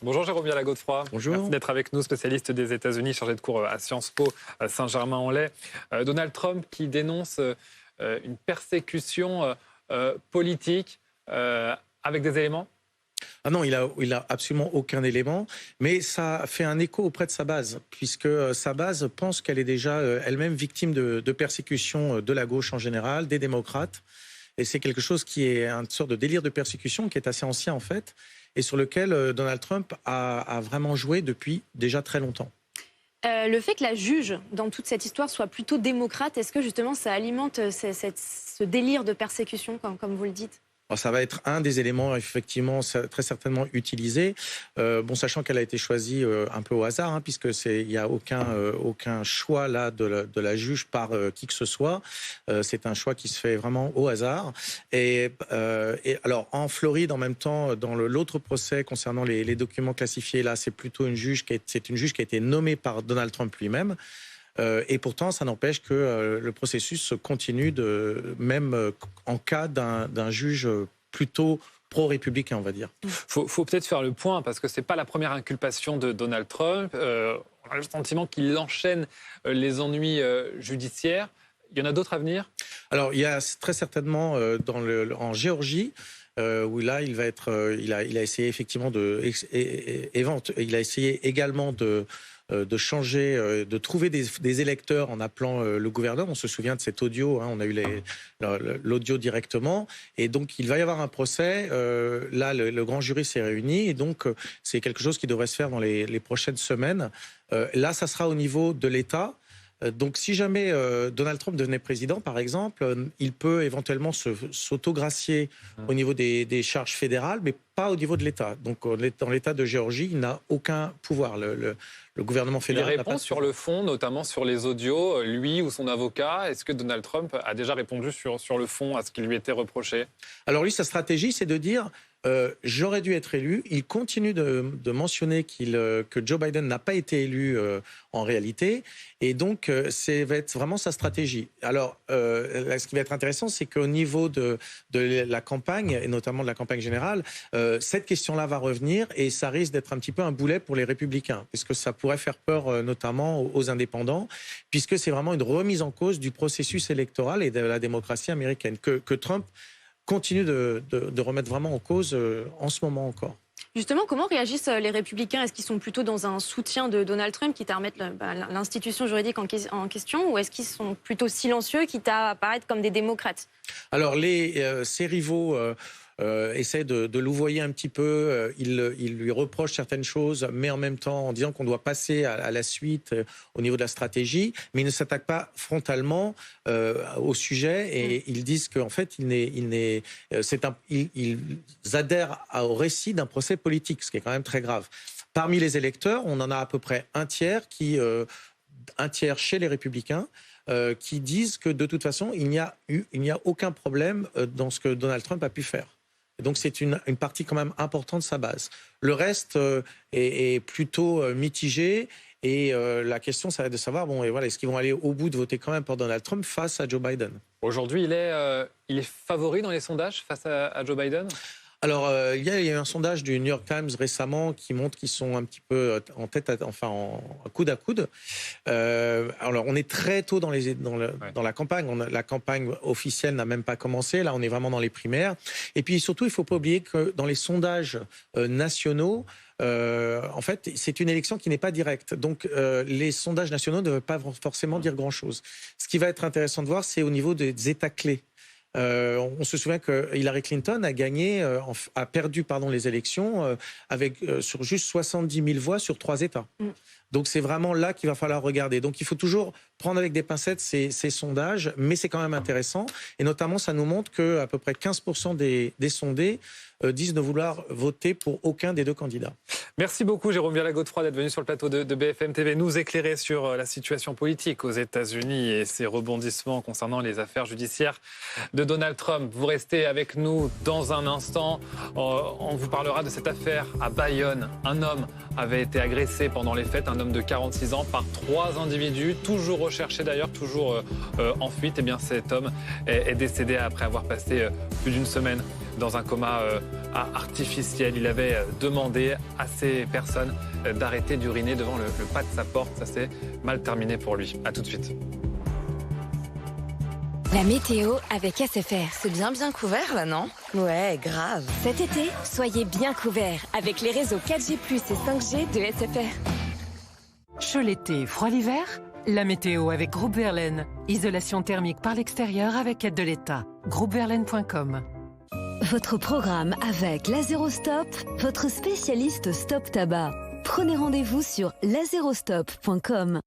Bonjour Jérôme Viala-Godefroy. Bonjour. Merci d'être avec nous, spécialiste des États-Unis, chargé de cours à Sciences Po Saint-Germain-en-Laye. Donald Trump qui dénonce une persécution politique avec des éléments. Ah non, il a absolument aucun élément, mais ça fait un écho auprès de sa base, puisque sa base pense qu'elle est déjà elle-même victime de persécution de la gauche en général, des démocrates. Et c'est quelque chose qui est une sorte de délire de persécution qui est assez ancien en fait, et sur lequel Donald Trump a vraiment joué depuis déjà très longtemps. Le fait que la juge, dans toute cette histoire, soit plutôt démocrate, est-ce que justement ça alimente ce délire de persécution, comme vous le dites ? Alors ça va être un des éléments effectivement très certainement utilisés. Bon, sachant qu'elle a été choisie un peu au hasard, hein, puisque il y a aucun choix là de la juge par qui que ce soit. C'est un choix qui se fait vraiment au hasard. Et alors en Floride, en même temps, dans l'autre procès concernant les documents classifiés, là, c'est plutôt une juge qui a été nommée par Donald Trump lui-même. Et pourtant, ça n'empêche que le processus continue, même en cas d'un juge plutôt pro-républicain, on va dire. Faut peut-être faire le point, parce que ce n'est pas la première inculpation de Donald Trump. On a le sentiment qu'il enchaîne les ennuis judiciaires. Il y en a d'autres à venir ? Alors, il y a très certainement en Géorgie, où là, il a essayé effectivement il a essayé également de changer, de trouver des électeurs en appelant le gouverneur. On se souvient de cet audio, hein, on a eu l'audio directement. Et donc, il va y avoir un procès. Là, le grand jury s'est réuni. Et donc, c'est quelque chose qui devrait se faire dans les prochaines semaines. Là, ça sera au niveau de l'État. Donc, si jamais Donald Trump devenait président, par exemple, il peut éventuellement s'autogracier au niveau des charges fédérales, mais pas au niveau de l'État. Donc, dans l'État de Géorgie, il n'a aucun pouvoir. Le gouvernement fédéral Il n'a pas répond de sur le fond, notamment sur les audios, lui ou son avocat. Est-ce que Donald Trump a déjà répondu sur le fond à ce qui lui était reproché ? Alors lui, sa stratégie, c'est de dire j'aurais dû être élu. Il continue de mentionner que Joe Biden n'a pas été élu en réalité. Et donc, ça va être vraiment sa stratégie. Alors, ce qui va être intéressant, c'est qu'au niveau de la campagne, et notamment de la campagne générale, cette question-là va revenir et ça risque d'être un petit peu un boulet pour les républicains, parce que ça pourrait faire peur notamment aux indépendants, puisque c'est vraiment une remise en cause du processus électoral et de la démocratie américaine que Trump continue de remettre vraiment en cause en ce moment encore. Justement, comment réagissent les républicains ? Est-ce qu'ils sont plutôt dans un soutien de Donald Trump, quitte à remettre l'institution juridique en question, ou est-ce qu'ils sont plutôt silencieux, quitte à apparaître comme des démocrates ? Alors, ses rivaux essaient de louvoyer un petit peu. Il lui reproche certaines choses, mais en même temps en disant qu'on doit passer à la suite au niveau de la stratégie, mais ils ne s'attaquent pas frontalement au sujet et ils disent qu'en fait, ils adhèrent au récit d'un procès politique, ce qui est quand même très grave. Parmi les électeurs, on en a à peu près un tiers chez les républicains, qui disent que de toute façon, il n'y a aucun problème dans ce que Donald Trump a pu faire. Et donc c'est une partie quand même importante de sa base. Le reste est plutôt mitigé. Et la question, ça va être de savoir, est-ce qu'ils vont aller au bout de voter quand même pour Donald Trump face à Joe Biden ? Aujourd'hui, il est favori dans les sondages face à Joe Biden ? Alors, il y a eu un sondage du New York Times récemment qui montre qu'ils sont un petit peu en coude à coude. Alors, on est très tôt dans la campagne. La campagne officielle n'a même pas commencé. Là, on est vraiment dans les primaires. Et puis, surtout, il ne faut pas oublier que dans les sondages nationaux, en fait, c'est une élection qui n'est pas directe. Donc, les sondages nationaux ne veulent pas forcément dire grand-chose. Ce qui va être intéressant de voir, c'est au niveau des États clés. On se souvient que Hillary Clinton a perdu les élections sur juste 70 000 voix sur 3 États. Donc c'est vraiment là qu'il va falloir regarder. Donc il faut toujours prendre avec des pincettes ces sondages, mais c'est quand même intéressant. Et notamment, ça nous montre qu'à peu près 15% des sondés disent ne vouloir voter pour aucun des deux candidats. Merci beaucoup Jérôme Viala-Godefroy d'être venu sur le plateau de BFM TV nous éclairer sur la situation politique aux États-Unis et ses rebondissements concernant les affaires judiciaires de Donald Trump. Vous restez avec nous dans un instant. On vous parlera de cette affaire à Bayonne. Un homme avait été agressé pendant les fêtes, un homme de 46 ans, par 3 individus, toujours recherché d'ailleurs, toujours en fuite. Eh bien, cet homme est décédé après avoir passé plus d'une semaine dans un coma artificielle. Il avait demandé à ces personnes d'arrêter d'uriner devant le pas de sa porte. Ça s'est mal terminé pour lui. À tout de suite. La météo avec SFR. C'est bien couvert là, non? Ouais, grave. Cet été, soyez bien couverts avec les réseaux 4G+ et 5G de SFR. Chaud l'été, froid l'hiver? La météo avec Groupe Verlaine. Isolation thermique par l'extérieur avec aide de l'État. groupeverlaine.com. Votre programme avec Lazerostop, votre spécialiste stop tabac. Prenez rendez-vous sur lazerostop.com.